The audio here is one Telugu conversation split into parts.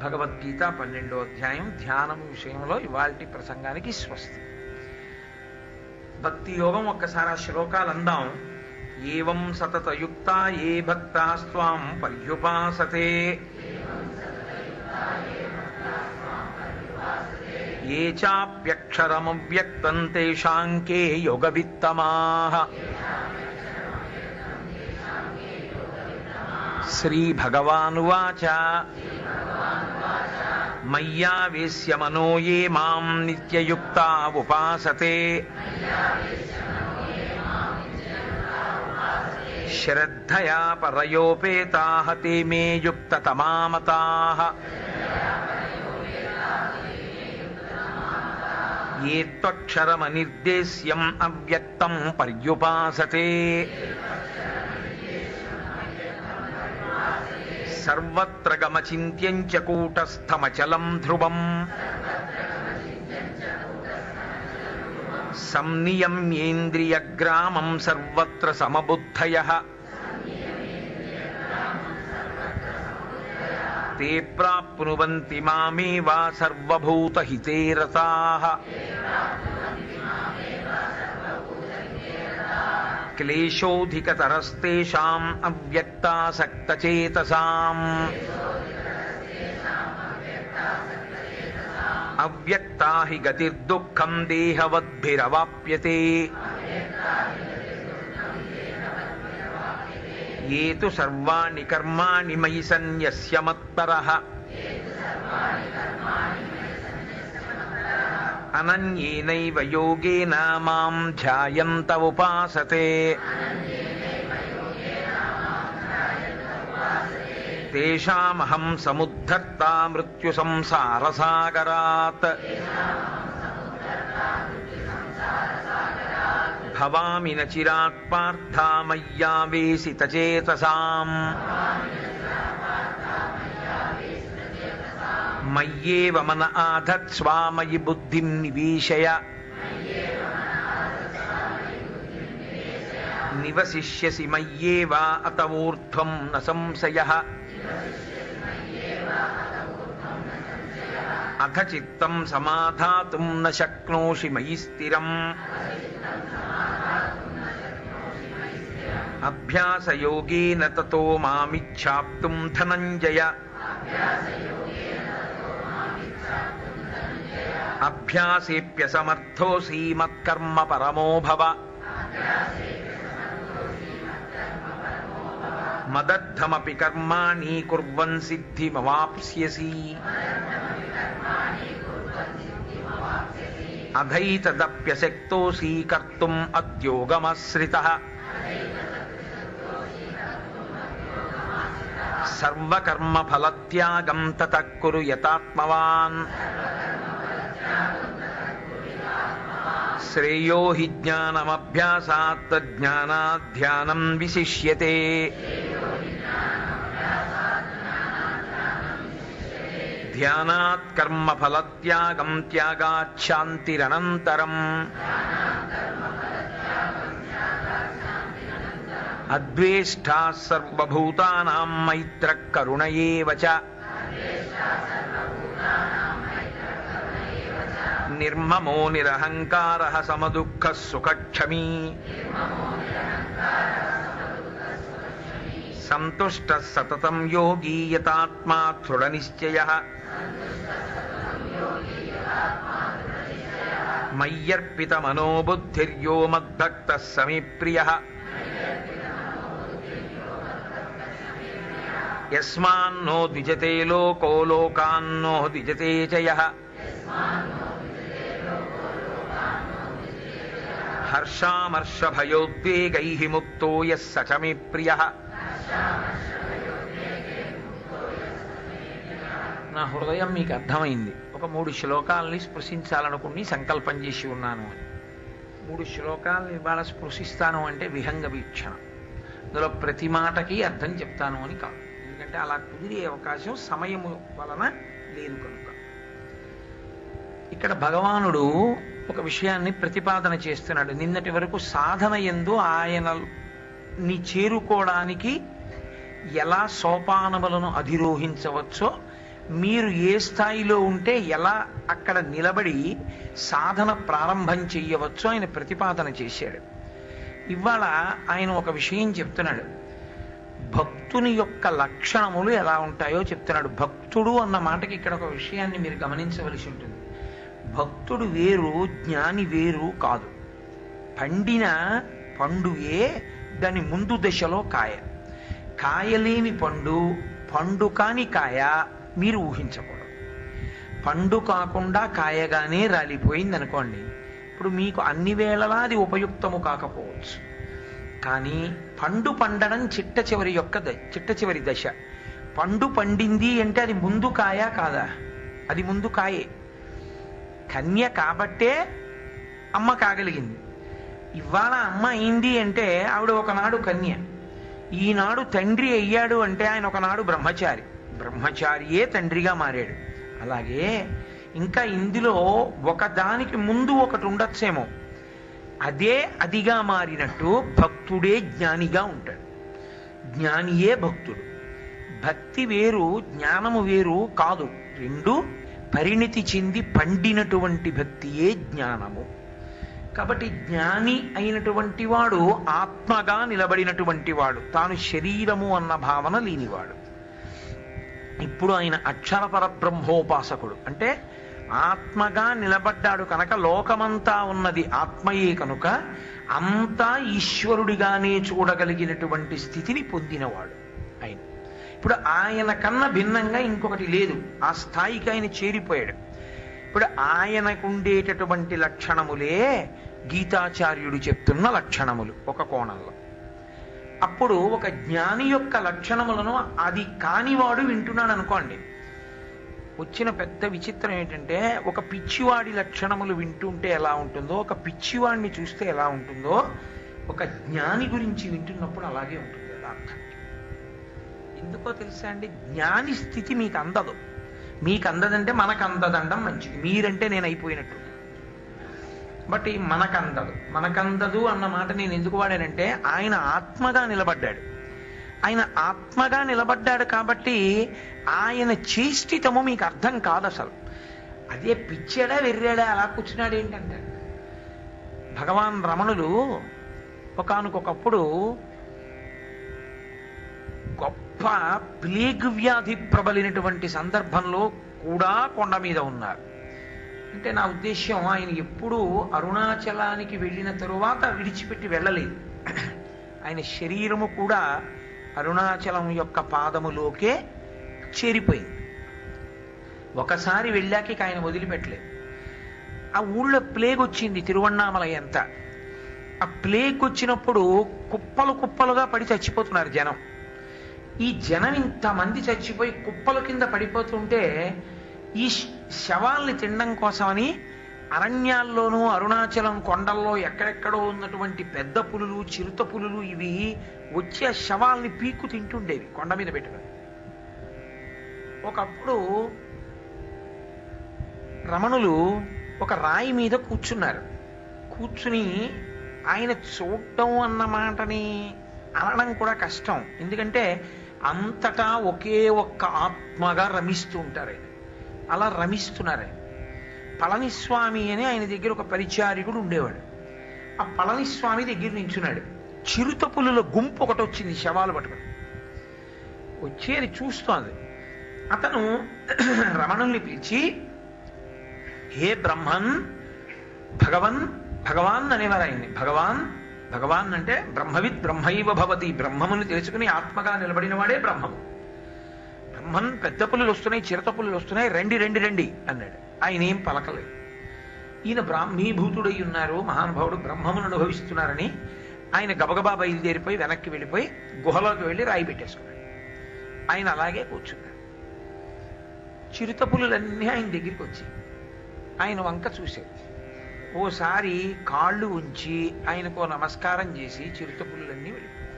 భగవద్గీత 12వ అధ్యాయం ధ్యానము విషయంలో ఇవాల్టి ప్రసంగానికి స్వస్తి. భక్తి యోగం ఒక్కసారి ఆ శ్లోకాలు అందాం. ఏవం సతతయుక్తా ఏ భక్తాస్త్వాం పర్యుపాసతే ఏ చాప్యక్షరమవ్యక్తం తేషాం కే యోగవిత్తమాః. శ్రీభగవానువాచ మయ్యావేశ్య మనో యే మాం నిత్యయుక్తా ఉపాసతే శ్రద్ధయా పరయోపేతాః తే మే యుక్తతమా మతాః. ఏ త్వక్షరమనిర్దేశ్యం అవ్యక్తం పర్యుపాసతే సర్వత్ర గమచింత్యం చ కూటస్థమచలం ధ్రువం సంనియమ్యేంద్రియగ్రామం సర్వత్ర సమబుద్ధయః తే ప్రాప్నువంతి మామేవ సర్వభూతహితే రతాః. క్లేశోధికతరస్తేషాం అవ్యక్తాసక్తచేతసాం అవ్యక్తా హి గతిర్దుఃఖం దేహవద్భిరవాప్యతే. ఏ తు సర్వాణి కర్మాణి మయి సన్యస్య మత్పరః అనన్యేనైవ యోగేన మాం ధ్యాయంత ఉపాసతే తేషామహం సముద్ధర్తా మృత్యు సంసారసాగరాత్. భవామి న చిరాత్ పార్థ మయ్యావేశితచేతసాం మయ్యేవ మన ఆధత్స్వ మయి బుద్ధిం నివేశయ నివసిష్యసి మయ్యేవ అత ఊర్ధ్వం న సంశయః. అథ చిత్తం సమాధాతుం న శక్నోషి మయి స్థిరం అభ్యాసయోగేన తతో మామిచ్ఛాప్తుం ధనంజయ. అభ్యాసేప్యసమర్థోసి మత్కర్మ పరమో భవ మదర్థమపి కర్మాణి కుర్వన్ సిద్ధిమవాప్స్యసి అధైతదప్యశక్తోసి కర్తుం అద్యోగమాశ్రితః. సర్వకర్మఫలత్యాగం తతః కురు యతాత్మవాన్ శ్రేయో హి జ్ఞానమభ్యాసాత్ తజ్జ్ఞానాద్ ధ్యానం విశిష్యతే. ధ్యానాత్ కర్మఫలత్యాగం త్యాగాత్ శాంతిరనంతరం. అద్వేష్టా సర్వభూతానాం మైత్రః కరుణ ఏవ చ. నిర్మమో నిరహంకారః సమదుఃఖః సుఖక్షమీ. సంతుష్టః సతతం యోగీ యతాత్మా దృఢనిశ్చయః. మయ్యర్పితమనో బుద్ధిర్యో మద్భక్తః సమే ప్రియః. యస్మాన్నో ద్విజతే లోకో లోకాన్నో ద్విజతే చ యః. హర్షామర్షభయోద్వేగైః ముక్తో యః స చ మే ప్రియః. నా హృదయం మీకు అర్థమైంది. ఒక 3 శ్లోకాలని స్పృశించాలనుకుని సంకల్పం చేసి ఉన్నాను అని. 3 శ్లోకాలని ఇవాళ స్పృశిస్తాను అంటే విహంగ వీక్షణ. అందులో ప్రతి మాటకి అర్థం చెప్తాను అని కాదు, ఎందుకంటే అలా కుదిరే అవకాశం సమయము వలన లేదు కనుక. ఇక్కడ భగవానుడు ఒక విషయాన్ని ప్రతిపాదన చేస్తున్నాడు. నిన్నటి వరకు సాధన యందు ఆయనని చేరుకోవడానికి ఎలా సోపానములను అధిరోహించవచ్చో మీరు ఏ స్థాయిలో ఉంటే ఎలా అక్కడ నిలబడి సాధన ప్రారంభం చెయ్యవచ్చో ఆయన ప్రతిపాదన చేశాడు. ఇవాళ ఆయన ఒక విషయం చెప్తున్నాడు. భక్తుని యొక్క లక్షణములు ఎలా ఉంటాయో చెప్తున్నాడు. భక్తుడు అన్న మాటకి ఇక్కడ ఒక విషయాన్ని మీరు గమనించవలసి ఉంటుంది. భక్తుడు వేరు, జ్ఞాని వేరు కాదు. పండిన పండుయే దాని ముందు దశలో కాయ. కాయలేని పండు, పండు కాని కాయ మీరు ఊహించకూడదు. పండు కాకుండా కాయగానే రాలిపోయింది అనుకోండి, ఇప్పుడు మీకు అన్ని వేళలా అది ఉపయుక్తము కాకపోవచ్చు. కానీ పండు పండడం చిట్ట చివరి దశ. పండు పండింది అంటే అది ముందు కాయ కాదా? అది ముందు కాయే. కన్య కాబట్టే అమ్మ కాగలిగింది. ఇవాళ అమ్మ అయింది అంటే ఆవిడ ఒకనాడు కన్య. ఈనాడు తండ్రి అయ్యాడు అంటే ఆయన ఒకనాడు బ్రహ్మచారి. బ్రహ్మచారియే తండ్రిగా మారాడు. అలాగే ఇంకా ఇందులో ఒకదానికి ముందు ఒకటి ఉండొచ్చేమో, అదే అదిగా మారినట్టు భక్తుడే జ్ఞానిగా ఉంటాడు. జ్ఞానియే భక్తుడు. భక్తి వేరు, జ్ఞానము వేరు కాదు. రెండు పరిణితి చెంది పండినటువంటి భక్తియే జ్ఞానము. కాబట్టి జ్ఞాని అయినటువంటి వాడు ఆత్మగా నిలబడినటువంటి వాడు, తాను శరీరము అన్న భావన లేనివాడు. ఇప్పుడు ఆయన అక్షర పరబ్రహ్మోపాసకుడు. అంటే ఆత్మగా నిలబడ్డాడు కనుక లోకమంతా ఉన్నది ఆత్మయే కనుక అంతా ఈశ్వరుడిగానే చూడగలిగినటువంటి స్థితిని పొందినవాడు ఆయన. ఇప్పుడు ఆయన కన్నా భిన్నంగా ఇంకొకటి లేదు. ఆ స్థాయికి ఆయన చేరిపోయాడు. ఇప్పుడు ఆయనకుండేటటువంటి లక్షణములే గీతాచార్యుడు చెప్తున్న లక్షణములు ఒక కోణంలో. అప్పుడు ఒక జ్ఞాని యొక్క లక్షణములను అది కానివాడు వింటున్నాడు అనుకోండి, వచ్చిన పెద్ద విచిత్రం ఏంటంటే, ఒక పిచ్చివాడి లక్షణములు వింటుంటే ఎలా ఉంటుందో, ఒక పిచ్చివాడిని చూస్తే ఎలా ఉంటుందో, ఒక జ్ఞాని గురించి వింటున్నప్పుడు అలాగే ఉంటుంది యథార్థం. ఎందుకో తెలుసా అండి? జ్ఞాని స్థితి మీకు అందదు. మీకు అందదంటే మనకు అందదండం మంచిది. మీరంటే నేను అయిపోయినట్టు. బట్ మనకందదు అన్న మాట నేను ఎందుకు వాడానంటే, ఆయన ఆత్మగా నిలబడ్డాడు. ఆయన ఆత్మగా నిలబడ్డాడు కాబట్టి ఆయన చేష్టితము మీకు అర్థం కాదు అసలు. అదే పిచ్చాడా వెర్రాడా అలా కూర్చున్నాడు ఏంటంటే, భగవాన్ రమణులు ఒకానొకప్పుడు గొప్ప ప్లేగ్ వ్యాధి ప్రబలినటువంటి సందర్భంలో కూడా కొండ మీద ఉన్నారు. అంటే నా ఉద్దేశ్యం, ఆయన ఎప్పుడూ అరుణాచలానికి వెళ్ళిన తరువాత విడిచిపెట్టి వెళ్ళలేదు. ఆయన శరీరము కూడా అరుణాచలం యొక్క పాదములోకే చేరిపోయింది. ఒకసారి వెళ్ళాక ఆయన వదిలిపెట్టలేదు. ఆ ఊళ్ళో ప్లేగ్ వచ్చింది తిరువణ్ణామలై అంతా. ఆ ప్లేగ్ వచ్చినప్పుడు కుప్పలు కుప్పలుగా పడి చచ్చిపోతున్నారు జనం. ఈ జనం ఇంతమంది చచ్చిపోయి కుప్పల కింద పడిపోతుంటే ఈ శవాల్ని తినడం కోసమని అరణ్యాల్లోనూ అరుణాచలం కొండల్లో ఎక్కడెక్కడో ఉన్నటువంటి పెద్ద పులులు, చిరుత పులులు ఇవి వచ్చి ఆ శవాల్ని పీక్కు తింటుండేవి కొండ మీద పెట్టుకుని. ఒకప్పుడు రమణులు ఒక రాయి మీద కూర్చున్నారు. కూర్చుని ఆయన చూడటం అన్న మాటని అనడం కూడా కష్టం. ఎందుకంటే అంతటా ఒకే ఒక్క ఆత్మగా రమిస్తూ ఉంటారు. అలా రమిస్తున్నారు. పళనిస్వామి అని ఆయన దగ్గర ఒక పరిచారికుడు ఉండేవాడు. ఆ పళనిస్వామి దగ్గర నించున్నాడు. చిరుత పులుల గుంపు ఒకటి వచ్చింది శవాలు పట్టుకుని. వచ్చి అది చూస్తోంది. అతను రమణుల్ని పిలిచి, హే బ్రహ్మన్, భగవాన్ అనేవారు ఆయన్ని. భగవాన్ అంటే బ్రహ్మవిత్ బ్రహ్మైవ భవతి. బ్రహ్మముని తెలుసుకుని ఆత్మగా నిలబడిన వాడే బ్రహ్మము. బ్రహ్మన్, పెద్ద పులులు వస్తున్నాయి, చిరత పులులు వస్తున్నాయి, రండి అన్నాడు. ఆయన ఏం పలకలేదు. ఈయన బ్రాహ్మీభూతుడై ఉన్నారు, మహానుభావుడు బ్రహ్మమును అనుభవిస్తున్నారని ఆయన గబగబా బయలుదేరిపోయి వెనక్కి వెళ్ళిపోయి గుహలోకి వెళ్ళి రాయి పెట్టేసుకున్నాడు. ఆయన అలాగే కూర్చున్నాడు. చిరుత పులులన్నీ ఆయన దగ్గరికి వచ్చి ఆయన వంక చూశాడు. ఓసారి కాళ్ళు ఉంచి ఆయనకు నమస్కారం చేసి చిరుత పులులన్నీ వెళ్ళిపోయాయి.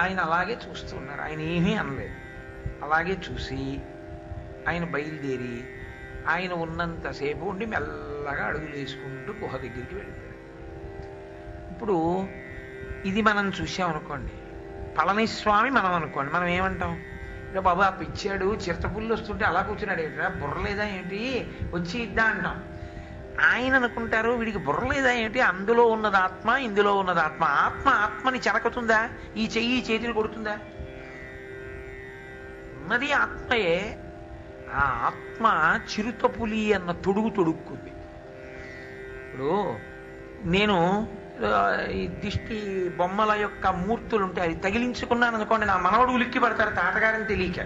ఆయన అలాగే చూస్తున్నారు. ఆయన ఏమీ అనలేదు. అలాగే చూసి ఆయన బయలుదేరి ఆయన ఉన్నంతసేపు ఉండి మెల్లగా అడుగులు వేసుకుంటూ గుహ దగ్గరికి వెళ్ళిపోయాడు. ఇప్పుడు ఇది మనం చూసామనుకోండి, పళనిస్వామి మనం అనుకోండి, మనం ఏమంటాం? అంటే బాబు ఆ పిచ్చాడు చిరతపుల్లు వస్తుంటే అలా కూర్చున్నాడు ఏంటరా, బుర్ర లేదా ఏంటి, వచ్చి ఇద్దా అంటాం. ఆయన అనుకుంటారు వీడికి బుర్ర లేదా ఏంటి, అందులో ఉన్నది ఆత్మ, ఇందులో ఉన్నది ఆత్మ. ఆత్మని చెనకుతుందా, ఈ చెయ్యి చేతులు కొడుతుందా? ఉన్నది ఆత్మయే. ఆ ఆత్మ చిరుతపులి అన్న తొడుగు తొడుక్కుంది. ఇప్పుడు నేను ఈ దిష్టి బొమ్మల యొక్క మూర్తులు ఉంటే అది తగిలించుకున్నాను అనుకోండి, నా మనవడు ఉలిక్కి పడతారు తాతగారని తెలియక.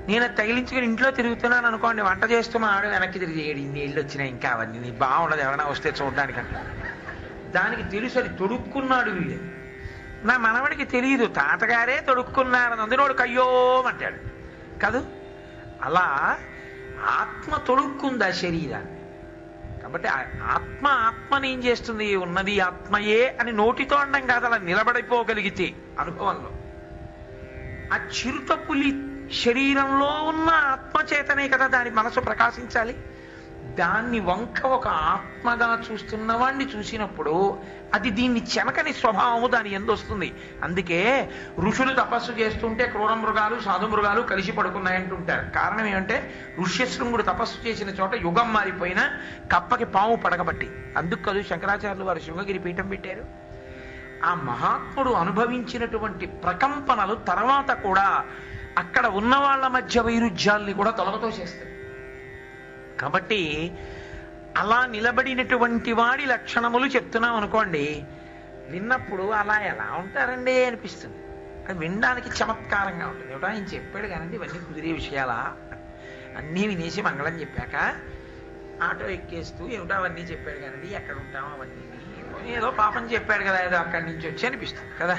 నేను అది తగిలించుకుని ఇంట్లో తిరుగుతున్నాను అనుకోండి, వంట చేస్తున్నాడు, వెనక్కి తిరిగి ఇన్ని ఇళ్ళు వచ్చినాయి ఇంకా అవన్నీ నీ బాగుండదు ఎవరైనా వస్తే చూడడానికంటే. దానికి తెలుసు అది తొడుక్కున్నాడు వీడే. నా మనవడికి తెలియదు తాతగారే తొడుక్కున్నారని, అందులోడు కయ్యోమంటాడు కాదు. అలా ఆత్మ తొడుక్కుంది ఆ శరీరాన్ని. కాబట్టి ఆత్మని ఏం చేస్తుంది, ఉన్నది ఆత్మయే అని నోటితో అనడం కాదు, అలా నిలబడిపోగలిగితే అనుభవంలో. ఆ చిరుతపులి శరీరంలో ఉన్న ఆత్మచేతనే కదా దాని మనసు ప్రకాశించాలి. దాన్ని వంక ఒక ఆత్మగా చూస్తున్న వాడిని చూసినప్పుడు అది దీన్ని చెనకని స్వభావము దాని ఎందొస్తుంది. అందుకే ఋషులు తపస్సు చేస్తుంటే క్రూర మృగాలు సాధు మృగాలు కలిసి పడుకున్నాయంటుంటారు. కారణం ఏమంటే ఋష్యశృంగుడు తపస్సు చేసిన చోట యుగం మారిపోయినా కప్పకి పాము పడగబట్టి. అందుకు కాదు శంకరాచార్యులు వారు శృంగగిరి పీఠం పెట్టారు. ఆ మహాత్ముడు అనుభవించినటువంటి ప్రకంపనలు తర్వాత కూడా అక్కడ ఉన్న వాళ్ళ మధ్య వైరుధ్యాల్ని కూడా తొలగతో చేస్తాయి. కాబట్టి అలా నిలబడినటువంటి వాడి లక్షణములు చెప్తున్నాం అనుకోండి, విన్నప్పుడు అలా ఎలా ఉంటారండి అనిపిస్తుంది. అది వినడానికి చమత్కారంగా ఉంటుంది. ఏమిటో ఆయన చెప్పాడు కానండి ఇవన్నీ కుదిరే విషయాలా, అన్నీ వినేసి మంగళం చెప్పాక ఆటో ఎక్కేస్తూ ఏమిటో అవన్నీ చెప్పాడు కానండి, ఎక్కడ ఉంటామో అవన్నీ ఏదో పాపం చెప్పాడు కదా, ఏదో అక్కడి నుంచి వచ్చి అనిపిస్తుంది కదా.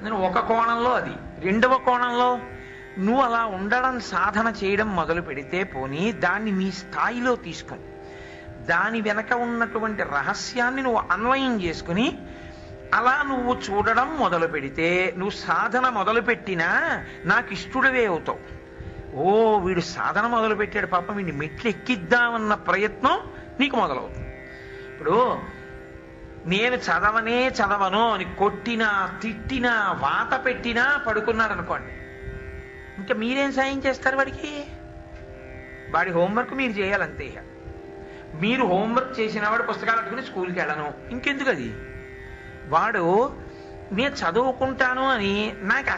నేను ఒక కోణంలో అది. రెండవ కోణంలో నువ్వు అలా ఉండడం సాధన చేయడం మొదలు పెడితే పోనీ దాన్ని నీ స్థాయిలో తీసుకుని దాని వెనక ఉన్నటువంటి రహస్యాన్ని నువ్వు అన్వయం చేసుకుని అలా నువ్వు చూడడం మొదలు పెడితే నువ్వు సాధన మొదలుపెట్టినా నాకు ఇష్టడవే అవుతావు. ఓ వీడు సాధన మొదలు పెట్టాడు పాపం, వీడిని మెట్లు ఎక్కిద్దామన్న ప్రయత్నం నీకు మొదలవుతుంది. ఇప్పుడు నేను చదవను అని కొట్టినా తిట్టినా వాత పెట్టినా పడుకున్నాడు అనుకోండి, ఇంకా మీరేం సాయం చేస్తారు వాడికి? వాడి హోంవర్క్ మీరు చేయాలంతే. మీరు హోంవర్క్ చేసిన వాడు పుస్తకాలు పట్టుకుని స్కూల్కి వెళ్ళను, ఇంకెందుకు అది? వాడు నేను చదువుకుంటాను అని నాకు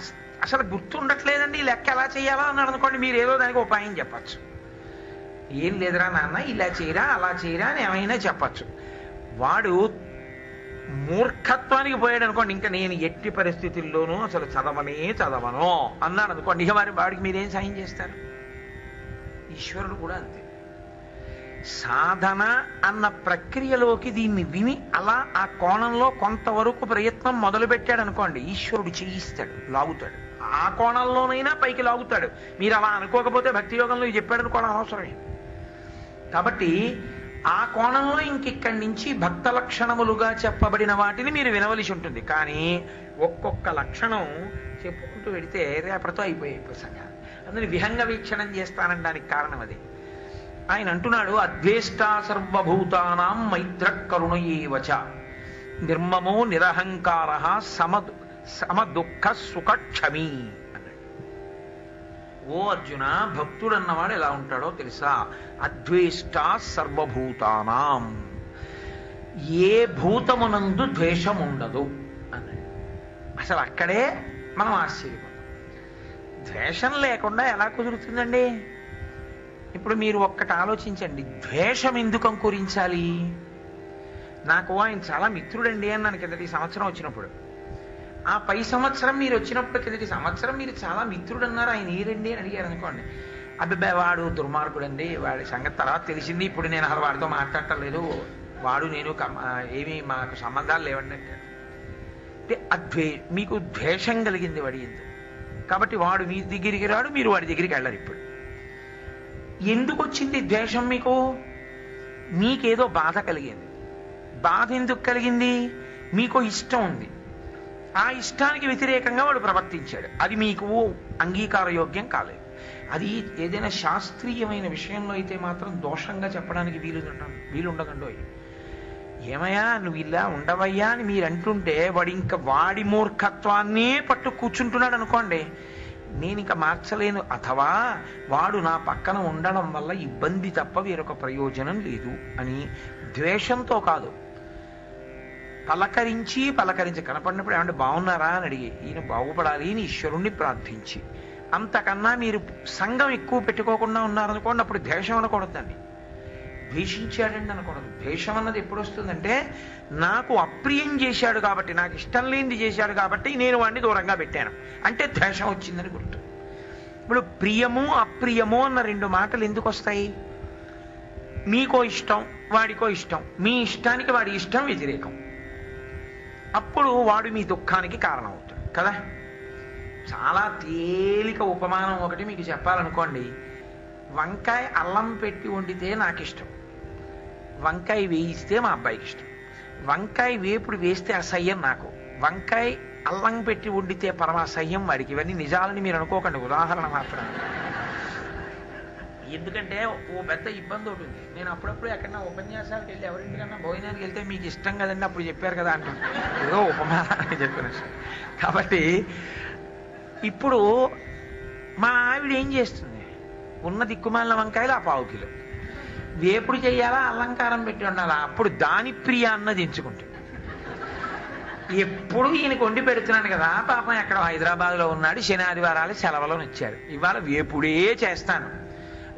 అసలు గుర్తుండట్లేదండి లెక్క ఎలా చేయాలా అన్నాడు అనుకోండి, మీరు ఏదో దానికి ఉపాయం చెప్పచ్చు. ఏం లేదురా నాన్న ఇలా చేయరా అలా చేయరా అని ఏమైనా చెప్పచ్చు. వాడు మూర్ఖత్వానికి పోయాడు అనుకోండి, ఇంకా నేను ఎట్టి పరిస్థితుల్లోనూ అసలు చదవను అన్నాడు అనుకోండి, ఇక వాడికి మీరేం సాయం చేస్తారు? ఈశ్వరుడు కూడా అంతే. సాధన అన్న ప్రక్రియలోకి దీన్ని విని అలా ఆ కోణంలో కొంతవరకు ప్రయత్నం మొదలు పెట్టాడు అనుకోండి, ఈశ్వరుడు చేయిస్తాడు, లాగుతాడు. ఆ కోణంలోనైనా పైకి లాగుతాడు. మీరు అలా అనుకోకపోతే భక్తి యోగంలో చెప్పాడు అనుకోవడం అవసరమే. కాబట్టి ఆ కోణంలో ఇంకిక్కడి నుంచి భక్త లక్షణములుగా చెప్పబడిన వాటిని మీరు వినవలసి ఉంటుంది. కానీ ఒక్కొక్క లక్షణం చెప్పుకుంటూ వెడితే రేపటితో అయిపోయే ప్రసంగాలు. అందుకని విహంగ వీక్షణం చేస్తానడానికి కారణం అది. ఆయన అంటున్నాడు, అద్వేష్టా సర్వభూతానాం మైత్ర కరుణయేవచ నిర్మమో నిరహంకార సమదుఃఖ సుఖక్షమీ అన్నాడు. ఓ అర్జున, భక్తుడన్నవాడు ఎలా ఉంటాడో తెలుసా? అద్వేష్టా సర్వభూతానాం, ఏ భూతమునందు ద్వేషం ఉండదు అన్నాడు. అసలు అక్కడే మనం ఆశ్చర్యపోతాం. ద్వేషం లేకుండా ఎలా కుదురుతుందండి? ఇప్పుడు మీరు ఒక్కటి ఆలోచించండి, ద్వేషం ఎందుకు అంకురించాలి? నాకు ఆయన చాలా మిత్రుడండి అన్నాను కిందటి సంవత్సరం వచ్చినప్పుడు. ఆ పై సంవత్సరం మీరు వచ్చినప్పుడు కిందటి సంవత్సరం మీరు చాలా మిత్రుడు అన్నారు, ఆయన ఏరండి అని అడిగారు అనుకోండి. అబ్బాయి వాడు దుర్మార్గుడండి, వాడి సంగతి తర్వాత తెలిసింది, ఇప్పుడు నేను అసలు వాడితో మాట్లాడటం లేదు, వాడు నేను ఏమీ మాకు సంబంధాలు లేవండి అంటే మీకు ద్వేషం కలిగింది వాడి ఎందుకు. కాబట్టి వాడు మీ దగ్గరికి రాడు, మీరు వాడి దగ్గరికి వెళ్ళరు. ఇప్పుడు ఎందుకు వచ్చింది ద్వేషం? మీకేదో బాధ కలిగింది. బాధ ఎందుకు కలిగింది? మీకు ఇష్టం ఉంది, ఆ ఇష్టానికి వ్యతిరేకంగా వాడు ప్రవర్తించాడు, అది మీకు అంగీకార యోగ్యం కాలేదు. అది ఏదైనా శాస్త్రీయమైన విషయంలో అయితే మాత్రం దోషంగా చెప్పడానికి వీలుండదండో. ఏమయ్యా నువ్వు ఇలా ఉండవయ్యా అని మీరు అంటుంటే వాడు ఇంకా వాడి మూర్ఖత్వాన్నే పట్టు కూర్చుంటున్నాడు అనుకోండి, నేను ఇక మార్చలేను, అథవా వాడు నా పక్కన ఉండడం వల్ల ఇబ్బంది తప్ప వేరొక ప్రయోజనం లేదు అని ద్వేషంతో కాదు, పలకరించి కనపడినప్పుడు ఏమంటే బాగున్నారా అని అడిగి ఈయన బాగుపడాలి అని ఈశ్వరుణ్ణి ప్రార్థించి, అంతకన్నా మీరు సంఘం ఎక్కువ పెట్టుకోకుండా ఉన్నారనుకోండి, అప్పుడు ద్వేషం అనకూడదండి. ద్వేషించాడండి అనకూడదు. ద్వేషం అన్నది ఎప్పుడు వస్తుందంటే, నాకు అప్రియం చేశాడు కాబట్టి, నాకు ఇష్టం లేనిది చేశాడు కాబట్టి నేను వాడిని దూరంగా పెట్టాను అంటే ద్వేషం వచ్చిందని గుర్తు. ఇప్పుడు ప్రియము అప్రియము అన్న రెండు మాటలు ఎందుకు వస్తాయి? మీకో ఇష్టం, వాడికో ఇష్టం, మీ ఇష్టానికి వాడి ఇష్టం వ్యతిరేకం, అప్పుడు వాడు మీ దుఃఖానికి కారణం అవుతాడు కదా. చాలా తేలిక ఉపమానం ఒకటి మీకు చెప్పాలనుకోండి. వంకాయ అల్లం పెట్టి వండితే నాకు ఇష్టం, వంకాయ వేయిస్తే మా అబ్బాయికి ఇష్టం. వంకాయ వేపుడు వేస్తే అసహ్యం నాకు, వంకాయ అల్లం పెట్టి వండితే పరమాసహ్యం వాడికి. ఇవన్నీ నిజాలని మీరు అనుకోకండి, ఉదాహరణ మాత్రం. ఎందుకంటే ఓ పెద్ద ఇబ్బంది ఒకటి ఉంది. నేను అప్పుడప్పుడు ఎక్కడన్నా ఉపన్యాసాలకు వెళ్ళి ఎవరింటికన్నా భోజనానికి వెళ్తే మీకు ఇష్టం కదండి అప్పుడు చెప్పారు కదా అంటాను, ఏదో ఉపమానాన్ని చెప్పిన. కాబట్టి ఇప్పుడు మా ఆవిడ ఏం చేస్తుంది, ఉన్న దిక్కుమాలిన వంకాయలు ఆ 1/4 కిలో వేపుడు చేయాలా, అలంకారం పెట్టి ఉండాలా, అప్పుడు దాని ప్రియ అన్నది ఎంచుకుంటుంది. ఎప్పుడు ఈయనకు వండి పెడుతున్నాను కదా, పాపం ఎక్కడ హైదరాబాద్లో ఉన్నాడు, శని ఆదివారాలు సెలవులో వచ్చాడు, ఇవాళ వేపుడే చేస్తాను,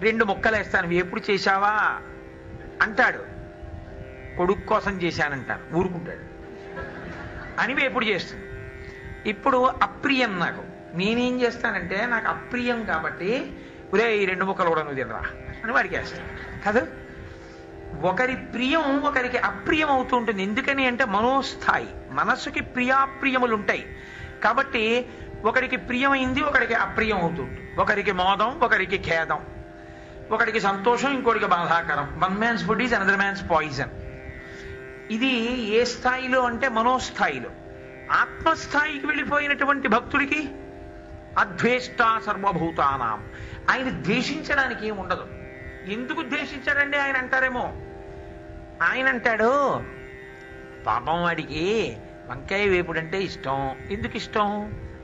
2 ముక్కలు వేస్తాను, వేపుడు చేశావా అంటాడు. కొడుకు కోసం చేశానంటాను, ఊరుకుంటాడు అని వేపుడు చేస్తుంది. ఇప్పుడు అప్రియం నాకు, నేనేం చేస్తానంటే నాకు అప్రియం కాబట్టి ఒరే ఈ 2 ముక్కలు కూడా నువ్వు తినరా అని వాడికి వేస్తాను కదా. ఒకరి ప్రియం ఒకరికి అప్రియం అవుతూ ఉంటుంది. ఎందుకని అంటే మనోస్థాయి, మనస్సుకి ప్రియాప్రియములు ఉంటాయి కాబట్టి ఒకరికి ప్రియమైంది ఒకరికి అప్రియం అవుతుంది. ఒకరికి మోదం, ఒకరికి ఖేదం, ఒకరికి సంతోషం, ఇంకోటికి బాధాకరం. One man's food is another man's poison. ఇది ఏ స్థాయిలో అంటే మనోస్థాయిలో. ఆత్మస్థాయికి వెళ్ళిపోయినటువంటి భక్తుడికి అద్వేష్ట సర్వభూతానాం, ఆయన ద్వేషించడానికి ఏమి ఉండదు. ఎందుకు ద్వేషించాడండి ఆయన అంటారేమో, ఆయన అంటాడు పాపం వాడికి వంకాయ వేపుడంటే ఇష్టం. ఎందుకు ఇష్టం?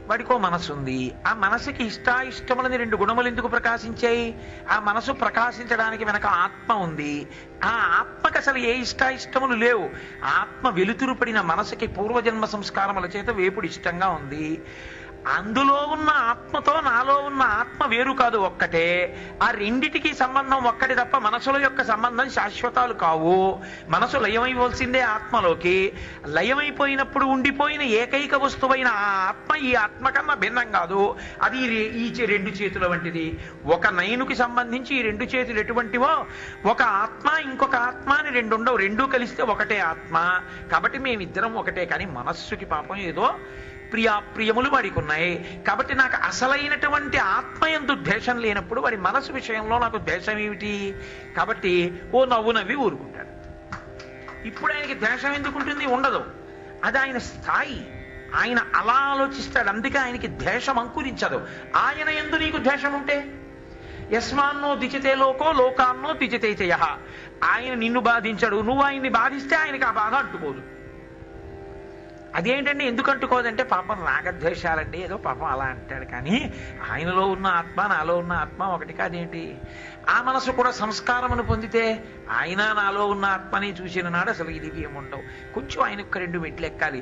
వాడికో మనసు ఉంది, ఆ మనసుకి ఇష్టాయిష్టములని 2 గుణములు ఎందుకు ప్రకాశించాయి? ఆ మనసు ప్రకాశించడానికి వెనక ఆత్మ ఉంది. ఆ ఆత్మకు అసలు ఏ ఇష్టాయిష్టములు లేవు. ఆత్మ వెలుతురు పడిన మనసుకి పూర్వజన్మ సంస్కారముల చేత వేపుడు ఇష్టంగా ఉంది. అందులో ఉన్న ఆత్మతో నాలో ఉన్న ఆత్మ వేరు కాదు, ఒక్కటే. ఆ రెండిటికి సంబంధం ఒక్కటి తప్ప మనసుల యొక్క సంబంధం శాశ్వతాలు కావు. మనసు లయమైవలసిందే ఆత్మలోకి. లయమైపోయినప్పుడు ఉండిపోయిన ఏకైక వస్తువైన ఆ ఆత్మ ఈ ఆత్మ కన్నా భిన్నం కాదు. అది ఈ 2 చేతుల వంటిది. ఒక నయనుకి సంబంధించి ఈ 2 చేతులు ఎటువంటివో, ఒక ఆత్మ ఇంకొక ఆత్మ అని 2 ఉండవు, 2 కలిస్తే ఒకటే ఆత్మ. కాబట్టి మేమిద్దరం ఒకటే. కానీ మనస్సుకి పాపం ఏదో ప్రియాప్రియములు వాడికి ఉన్నాయి. కాబట్టి నాకు అసలైనటువంటి ఆత్మయందు ద్వేషం లేనప్పుడు వాడి మనసు విషయంలో నాకు ద్వేషం ఏమిటి? కాబట్టి ఓ నవ్వు నవ్వి ఊరుకుంటాడు. ఇప్పుడు ఆయనకి ద్వేషం ఎందుకు ఉంటుంది? ఉండదు. అది ఆయన స్థాయి, ఆయన అలా ఆలోచిస్తాడు. అందుకే ఆయనకి ద్వేషం అంకురించదు. ఆయన యందు నీకు ద్వేషం ఉంటే యస్మాన్నో దిచితే లోకో లోకాన్నో దిచితే చయః. ఆయన నిన్ను బాధించడు, నువ్వు ఆయన్ని బాధిస్తే ఆయనకి ఆ బాధ అంటుకోదు. అదేంటండి ఎందుకు అంటుకోదంటే పాపం రాగద్వేషాలండి, ఏదో పాపం అలా అంటాడు. కానీ ఆయనలో ఉన్న ఆత్మ నాలో ఉన్న ఆత్మ ఒకటి కాదేంటి? ఆ మనసు కూడా సంస్కారమును పొందితే ఆయన నాలో ఉన్న ఆత్మని చూసిన నాడు అసలు ఇది ఏముండవు. కొంచెం ఆయన 2 మెట్లు ఎక్కాలి.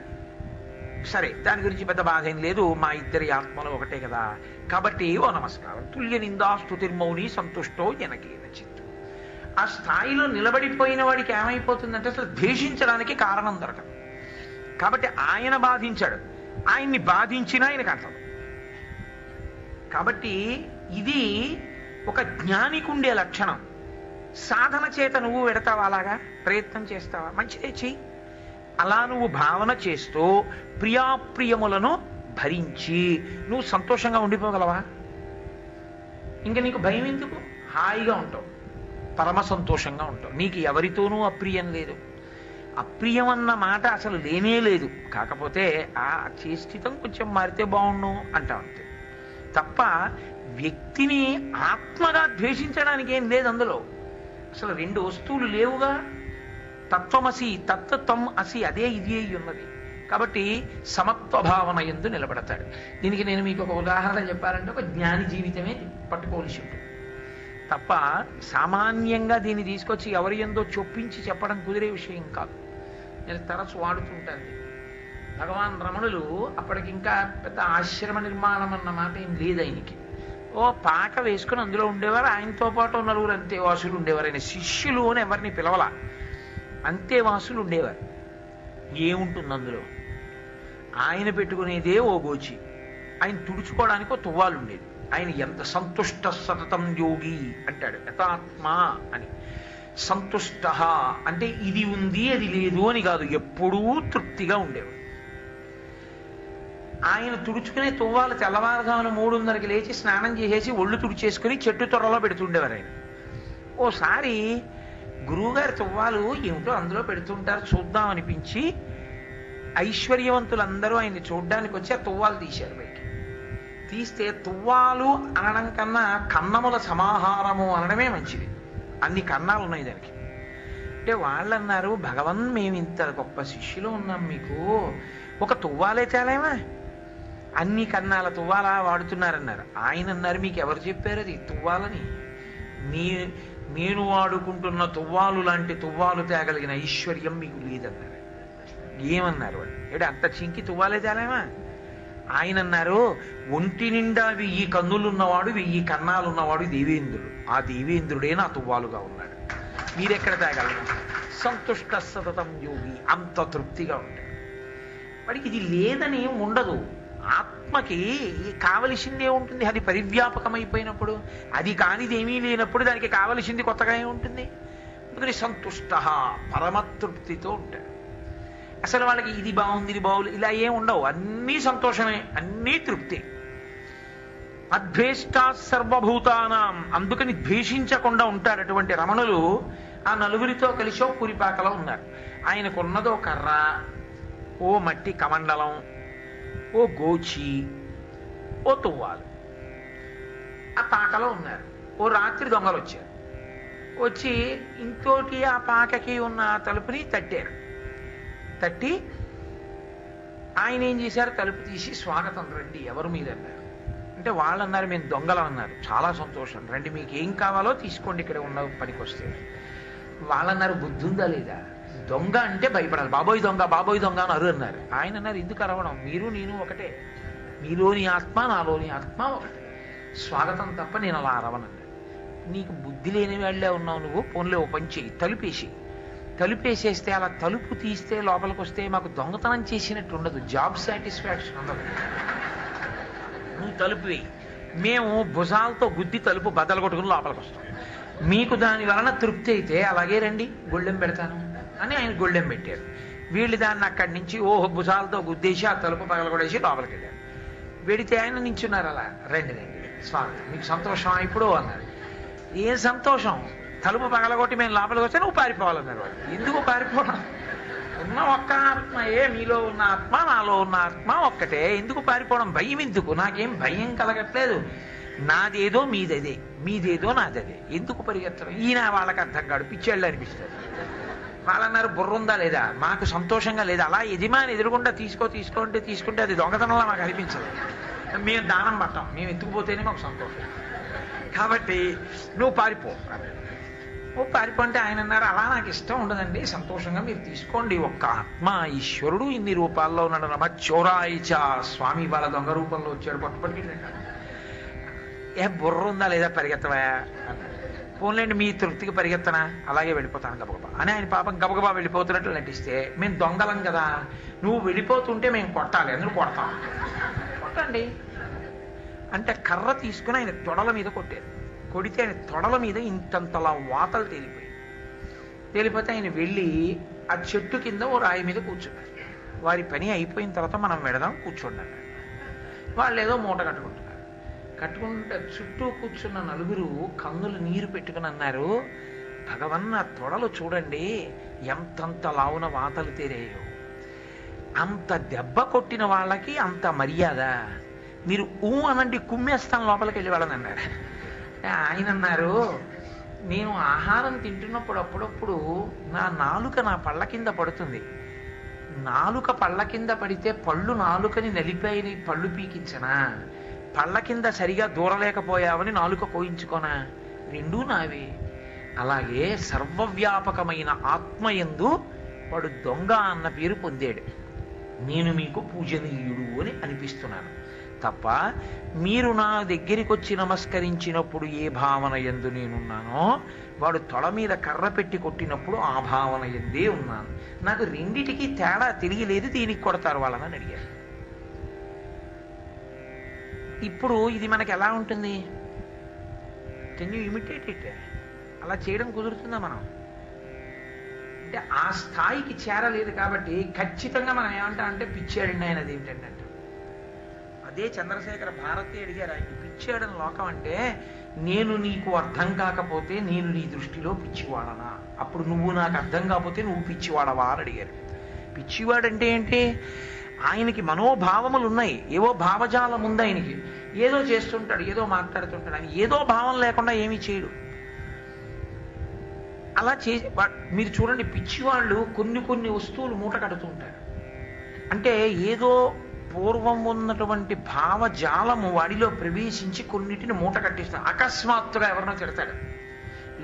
సరే, దాని గురించి పెద్ద బాధ ఏం లేదు, మా ఇద్దరి ఆత్మలు ఒకటే కదా. కాబట్టి ఓ నమస్కారం. తుల్య నిందా స్తుతిర్మౌని సంతుష్టో జనకేన చిత్తు. ఆ స్థాయిలో నిలబడిపోయిన వాడికి ఏమైపోతుందంటే అసలు ద్వేషించడానికి కారణం దొరకదు. కాబట్టి ఆయన బాధించాడు, ఆయన్ని బాధించినా ఆయనకు అంటాడు. కాబట్టి ఇది ఒక జ్ఞానికి ఉండే లక్షణం. సాధన చేత నువ్వు పెడతావా? అలాగా ప్రయత్నం చేస్తావా? మంచిదే, చెయ్యి. అలా నువ్వు భావన చేస్తూ ప్రియాప్రియములను భరించి నువ్వు సంతోషంగా ఉండిపోగలవా? ఇంకా నీకు భయం ఎందుకు? హాయిగా ఉంటావు, పరమ సంతోషంగా ఉంటావు. నీకు ఎవరితోనూ అప్రియం లేదు. అప్రియం అన్న మాట అసలు లేనే లేదు. కాకపోతే ఆ చేష్టితం కొంచెం మారితే బాగుండు అంటాం అంతే తప్ప వ్యక్తిని ఆత్మగా ద్వేషించడానికి ఏం లేదు అందులో. అసలు 2 వస్తువులు లేవుగా. తత్వమసి, తత్వం అసి, అదే ఇది అయి ఉన్నది. కాబట్టి సమత్వ భావన యందు నిలబడతాడు. దీనికి నేను మీకు ఒక ఉదాహరణ చెప్పాలంటే ఒక జ్ఞాని జీవితమే పట్టుకోవలసి ఉంటుంది తప్ప సామాన్యంగా దీన్ని తీసుకొచ్చి ఎవరి యందో చొప్పించి చెప్పడం కుదిరే విషయం కాదు. నేను తరచు వాడుతుంటాను. భగవాన్ రమణులు అప్పటికి ఇంకా పెద్ద ఆశ్రమ నిర్మాణం అన్న మాట ఏం లేదు ఆయనకి. ఓ పాక వేసుకుని అందులో ఉండేవారు. ఆయనతో పాటు నలుగురు అంతేవాసులు ఉండేవారు. ఆయన శిష్యులు అని ఎవరిని పిలవలా, అంతేవాసులు ఉండేవారు. ఏముంటుంది అందులో? ఆయన పెట్టుకునేదే ఓ గోచి, ఆయన తుడుచుకోవడానికి ఓ తువ్వాలు ఉండేది. ఆయన ఎంత సంతుష్ట సతతం యోగి అంటాడు, యథాత్మ అని. సంతుష్ట అంటే ఇది ఉంది అది లేదు అని కాదు, ఎప్పుడూ తృప్తిగా ఉండేవాడు. ఆయన తుడుచుకునే తువ్వాలు తెల్లవారుజామున 3:30కి లేచి స్నానం చేసేసి ఒళ్ళు తుడిచేసుకుని చెట్టు తొర్రలో పెడుతుండేవారు ఆయన. ఓసారి గురువుగారి తువ్వాలు ఏమిటో అందులో పెడుతుంటారు చూద్దాం అనిపించి ఐశ్వర్యవంతులందరూ ఆయన్ని చూడ్డానికి వచ్చి ఆ తువ్వాలు తీశారు. బయట తీస్తే తువ్వాలు అనడం కన్నా కన్నముల సమాహారము అనడమే మంచిది. అన్ని కన్నాలు ఉన్నాయి దానికి. అంటే వాళ్ళు అన్నారు, భగవన్ మేము ఇంత గొప్ప శిష్యులు ఉన్నాం, మీకు ఒక తువ్వాలే చాలేమా, అన్ని కన్నాల తువ్వాలా వాడుతున్నారన్నారు. ఆయన అన్నారు, మీకు ఎవరు చెప్పారు అది తువ్వాలని? నేను వాడుకుంటున్న తువ్వాలు లాంటి తువ్వాలు తేగలిగిన ఐశ్వర్యం మీకు లేదన్నారు. ఏమన్నారు వాళ్ళు? ఏడు అంత చింకి తువ్వాలే చాలేమా? ఆయన అన్నారు, ఒంటి నిండా 1000 కన్నులున్నవాడు 1000 కన్నాలున్నవాడు దేవేంద్రుడు. ఆ దేవేంద్రుడే నా తువ్వాలుగా ఉన్నాడు. మీరెక్కడ తేగలరు? సంతుష్ట సతతం యోగి, అంత తృప్తిగా ఉంటాడు. వాడికి ఇది లేదని ఉండదు. ఆత్మకి కావలసిందే ఉంటుంది. అది పరివ్యాపకమైపోయినప్పుడు, అది కానిది ఏమీ లేనప్పుడు దానికి కావలసింది కొత్తగా ఏముంటుంది? అందుకని సంతుష్ట, పరమతృప్తితో ఉంటాడు. అసలు వాళ్ళకి ఇది బాగుంది ఇది బాగుంది ఇలా ఏం ఉండవు, అన్నీ సంతోషమే, అన్నీ తృప్తి. అద్వేష్టా సర్వభూతానాం, అందుకని ద్వేషించకుండా ఉంటారు అటువంటి రమణులు. ఆ నలుగురితో కలిసి ఓ పురిపాకలో ఉన్నారు. ఆయనకున్నదో కర్ర, ఓ మట్టి కమండలం, ఓ గోచి, ఓ తువ్వాలు. ఆ పాకలో ఉన్నారు. ఓ రాత్రి దొంగలు వచ్చారు. వచ్చి ఇంకోటి ఆ పాకకి ఉన్న తలుపుని తట్టారు. తట్టి ఆయన ఏం చేశారు, తలుపు తీసి స్వాగతం రండి, ఎవరు మీరు అన్నారు. అంటే వాళ్ళు అన్నారు, మేము దొంగలం అన్నారు. చాలా సంతోషం, రండి, మీకు ఏం కావాలో తీసుకోండి, ఇక్కడ ఉన్న పనికి వస్తే. వాళ్ళన్నారు, బుద్ధి ఉందా లేదా, దొంగ అంటే భయపడాలి, బాబోయ్ దొంగ బాబోయ్ దొంగ అని అన్నారు. ఆయన అన్నారు, ఎందుకు అరవడం, మీరు నేను ఒకటే, మీలోని ఆత్మ నాలోని ఆత్మ ఒకటే, స్వాగతం తప్ప నేను అలా అరవనన్నా. నీకు బుద్ధి లేని వాళ్ళే ఉన్నావు నువ్వు, పోన్లే ఓ పని చెయ్యి, తలుపేసేస్తే అలా తలుపు తీస్తే లోపలికి వస్తే మాకు దొంగతనం చేసినట్టు ఉండదు, జాబ్ సాటిస్ఫాక్షన్ ఉండదు. నువ్వు తలుపు వేయి, మేము భుజాలతో గుద్ది తలుపు బద్దలు కొట్టుకుని లోపలికి వస్తాం. మీకు దాని వలన తృప్తి అయితే అలాగే రండి, గొళ్ళెం పెడతాను అని ఆయన గొళ్ళెం పెట్టారు. వీళ్ళు దాన్ని అక్కడి నుంచి భుజాలతో గుద్దేసి ఆ తలుపు పగలగొడేసి లోపలికి వెళ్ళారు. వెడితే ఆయన నించున్నారు, అలా రండి రండి స్వాగతం, మీకు సంతోషం ఇప్పుడు అన్నారు. ఏ సంతోషం, తలుపు పగలగొట్టి మేము లోపలికి వస్తే నువ్వు పారిపోవాలన్నారు వాళ్ళు. ఎందుకు పారిపోవడం, ఉన్న ఒక్క ఆత్మయే, మీలో ఉన్న ఆత్మ నాలో ఉన్న ఆత్మ ఒక్కటే, ఎందుకు పారిపోవడం, భయం ఎందుకు, నాకేం భయం కలగట్లేదు, నాదేదో మీదదే, మీదేదో నాదదే, ఎందుకు పరిగెత్తడం. ఈయన వాళ్ళకి అర్థం కాడు, పిచ్చేళ్ళు అనిపిస్తుంది. వాళ్ళన్నారు, బుర్ర ఉందా లేదా, మాకు సంతోషంగా లేదా, అలా యజమాని ఎదురుకుండా తీసుకుంటే అది దొంగతనంలా మాకు అనిపించదు, మేము దానం పట్టాం, మేము ఎత్తుకుపోతేనే మాకు సంతోషం, కాబట్టి నువ్వు పారిపో. పారిపో అంటే ఆయన అన్నారు, అలా నాకు ఇష్టం ఉండదండి, సంతోషంగా మీరు తీసుకోండి, ఒక్క ఆత్మ ఈశ్వరుడు ఇన్ని రూపాల్లో ఉన్నాడు. నమచ్చోరాయిచ, స్వామి వాళ్ళ దొంగ రూపంలో వచ్చాడు, పట్టుపట్టుకెళ్ళండి. బుర్ర ఉందా లేదా, పరిగెత్తవా అన్నాడు. పోన్లేండి మీ తృప్తికి పరిగెత్తనా, అలాగే వెళ్ళిపోతాను గబగబా అని ఆయన పాపం గబగబా వెళ్ళిపోతున్నట్టు నటిస్తే, మేము దొంగలం కదా, నువ్వు వెళ్ళిపోతుంటే మేము కొట్టాలి, అందుకు కొడతాం, కొట్టండి అంటే కర్ర తీసుకుని ఆయన తొడల మీద కొట్టారు. కొడితే ఆయన తొడల మీద ఇంతంతలా వాతలు తేలిపోతే ఆయన వెళ్ళి ఆ చెట్టు కింద ఓ రాయి మీద కూర్చున్నారు. వారి పని అయిపోయిన తర్వాత మనం వెడదాం కూర్చోండి అన్నారు. వాళ్ళు ఏదో మూట కట్టుకుంటే చుట్టూ కూర్చున్న నలుగురు కన్నులు నీరు పెట్టుకుని అన్నారు, భగవన్ ఆ తొడలు చూడండి ఎంతంత లావున వాతలు తేరాయో, అంత దెబ్బ కొట్టిన వాళ్ళకి అంత మర్యాద, మీరు అనండి కుమ్మేస్తాను లోపలికి వెళ్ళి వాళ్ళని అన్నారు. ఆయన అన్నారు, నేను ఆహారం తింటున్నప్పుడు అప్పుడప్పుడు నా నాలుక నా పళ్ళ కింద పడుతుంది, నాలుక పళ్ళ కింద పడితే పళ్ళు నాలుకని నలిపాయని పళ్ళు పీకించనా? పళ్ళ కింద సరిగా దూరలేకపోయావని నాలుక కోయించుకోనా? రెండూ నావే. అలాగే సర్వవ్యాపకమైన ఆత్మయందు వాడు దొంగ అన్న పేరు పొందాడు. నేను మీకు పూజనీయుడు అని అనిపిస్తున్నాను తప్ప, మీరు నా దగ్గరికి వచ్చి నమస్కరించినప్పుడు ఏ భావన యందు నేనున్నానో, వాడు తొడ మీద కర్ర పెట్టి కొట్టినప్పుడు ఆ భావన ఎందే ఉన్నాను. నాకు రెండిటికి తేడా తెలియలేదు, దీనికి కొడతారు వాళ్ళని అడిగారు. ఇప్పుడు ఇది మనకి ఎలా ఉంటుంది? Can you imitate it? అలా చేయడం కుదురుతుందా మనం? అంటే ఆ స్థాయికి చేరలేదు కాబట్టి ఖచ్చితంగా మనం ఏమంటామంటే పిచ్చాడండి ఆయన. అదేమిటండి అంటే, అదే చంద్రశేఖర భారతి అడిగారు ఆయన, పిచ్చాడని లోకం అంటే నేను నీకు అర్థం కాకపోతే నేను నీ దృష్టిలో పిచ్చివాడనా? అప్పుడు నువ్వు నాకు అర్థం కాకపోతే నువ్వు పిచ్చివాడవా అని అడిగారు. పిచ్చివాడంటే ఏంటి? ఆయనకి మనోభావములు ఉన్నాయి, ఏవో భావజాలం ఉంది ఆయనకి, ఏదో చేస్తుంటాడు, ఏదో మాట్లాడుతుంటాడు. ఆయన ఏదో భావం లేకుండా ఏమీ చేయడు. అలా మీరు చూడండి, పిచ్చివాళ్ళు కొన్ని కొన్ని వస్తువులు మూట కడుతూ ఉంటారు. అంటే ఏదో పూర్వం ఉన్నటువంటి భావజాలము వాడిలో ప్రవేశించి కొన్నిటిని మూట కట్టిస్తారు. అకస్మాత్తుగా ఎవరినో తిడతాడు,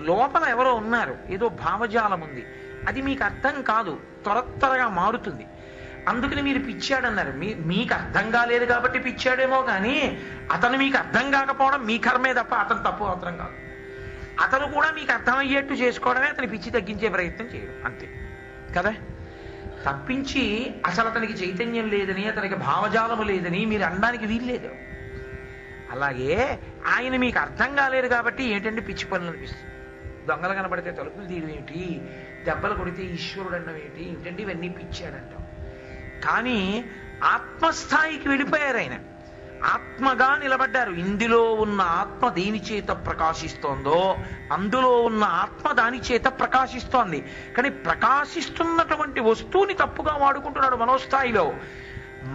లోపల ఎవరో ఉన్నారు, ఏదో భావజాలం ఉంది, అది మీకు అర్థం కాదు, త్వరగా మారుతుంది. అందుకని మీరు పిచ్చాడన్నారు. మీకు అర్థం కాలేదు కాబట్టి పిచ్చాడేమో కానీ అతను మీకు అర్థం కాకపోవడం మీ కర్మే తప్ప అతను తప్పు అవసరం కాదు. అతను కూడా మీకు అర్థమయ్యేట్టు చేసుకోవడమే అతని పిచ్చి తగ్గించే ప్రయత్నం చేయడం, అంతే కదా. తప్పించి అసలు అతనికి చైతన్యం లేదని, అతనికి భావజాలము లేదని మీరు అనడానికి వీల్లేదు. అలాగే ఆయన మీకు అర్థం కాలేదు కాబట్టి ఏంటంటే పిచ్చి పనులు అనిపిస్తుంది. దొంగలు కనబడితే తలుపులు తీయడం ఏమిటి, దెబ్బలు కొడితే ఈశ్వరుడు అన్నం ఏంటి, ఏంటంటే ఇవన్నీ పిచ్చాడంటాం. కానీ ఆత్మస్థాయికి వెళ్ళిపోయారు ఆయన, ఆత్మగా నిలబడ్డారు. ఇందులో ఉన్న ఆత్మ దేని చేత ప్రకాశిస్తోందో అందులో ఉన్న ఆత్మ దాని చేత ప్రకాశిస్తోంది. కానీ ప్రకాశిస్తున్నటువంటి వస్తువుని తప్పుగా వాడుకుంటున్నాడు మనోస్థాయిలో.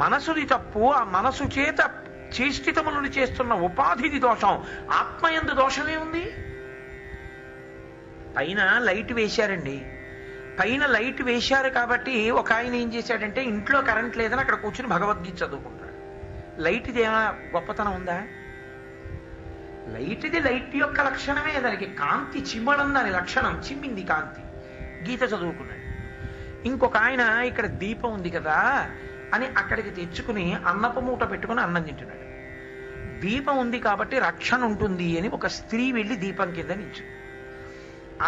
మనసుది తప్పు, ఆ మనసు చేత చేష్టితములను చేస్తున్న ఉపాధిది దోషం. ఆత్మయందు దోషమే ఉంది. పైన లైట్ వేశారండి, పైన లైట్ వేశారు కాబట్టి ఒక ఆయన ఏం చేశాడంటే ఇంట్లో కరెంట్ లేదని అక్కడ కూర్చుని భగవద్గీత చదువుకుంటాడు. లైట్ది ఏమైనా గొప్పతనం ఉందా? లైట్ది లైట్ యొక్క లక్షణమే, దానికి కాంతి చిమ్మడం దాని లక్షణం, చిమ్మింది కాంతి, గీత చదువుకున్నాడు. ఇంకొక ఆయన ఇక్కడ దీపం ఉంది కదా అని అక్కడికి తెచ్చుకుని అన్నపు మూట పెట్టుకుని అన్నం తింటున్నాడు. దీపం ఉంది కాబట్టి రక్షణ ఉంటుంది అని ఒక స్త్రీ వెళ్ళి దీపం కింద నించు.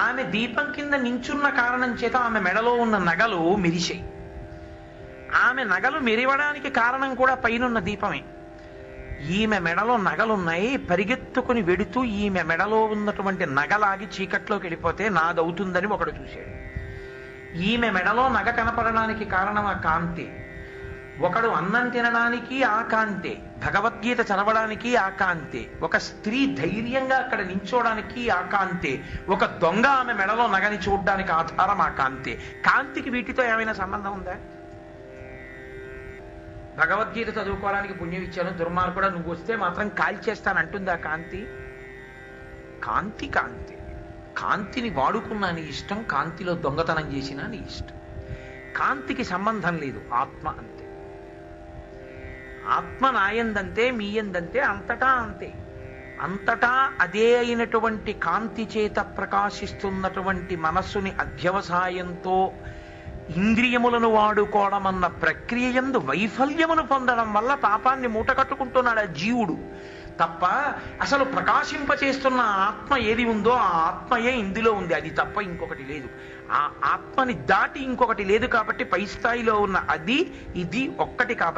ఆమె దీపం కింద నించున్న కారణం చేత ఆమె మెడలో ఉన్న నగలు మెరిశాయి. ఆమె నగలు మెరివడానికి కారణం కూడా పైనున్న దీపమే. ఈమె మెడలో నగలున్నాయి, పరిగెత్తుకుని వెడుతూ ఈమె మెడలో ఉన్నటువంటి నగలాగి చీకట్లోకి వెళ్ళిపోతే నాదవుతుందని ఒకడు చూశాడు. ఈమె మెడలో నగ కనపడడానికి కారణం ఆ కాంతి. ఒకడు అన్నం తినడానికి ఆ కాంతే, భగవద్గీత చదవడానికి ఆ కాంతే, ఒక స్త్రీ ధైర్యంగా అక్కడ నించోడానికి ఆ కాంతే, ఒక దొంగ ఆమె మెడలో నగని చూడడానికి ఆధారం ఆ కాంతే. కాంతికి వీటితో ఏమైనా సంబంధం ఉందా? భగవద్గీత చదువుకోవడానికి పుణ్యం ఇచ్చాను, దుర్మార్గుడా నువ్వు వస్తే మాత్రం కాల్చేస్తానంటుందా కాంతి? కాంతి కాంతి, కాంతిని వాడుకున్నా నీ ఇష్టం, కాంతిలో దొంగతనం చేసినా నీ ఇష్టం. కాంతికి సంబంధం లేదు, ఆత్మ అంతే. ఆత్మ నాయందంతే, మీయందంతే, అంతటా అంతే. అంతటా అదే అయినటువంటి కాంతి చేత ప్రకాశిస్తున్నటువంటి మనస్సుని అధ్యవసాయంతో ఇంద్రియములను వాడుకోవడం అన్న ప్రక్రియ యందు వైఫల్యమును పొందడం వల్ల పాపాన్ని మూట కట్టుకుంటున్నాడు ఆ జీవుడు తప్ప, అసలు ప్రకాశింపచేస్తున్న ఆత్మ ఏది ఉందో ఆ ఆత్మయే ఇందులో ఉంది, అది తప్ప ఇంకొకటి లేదు. ఆ ఆత్మని దాటి ఇంకొకటి లేదు కాబట్టి పై స్థాయిలో ఉన్న అది ఇది ఒక్కటి కాబట్టి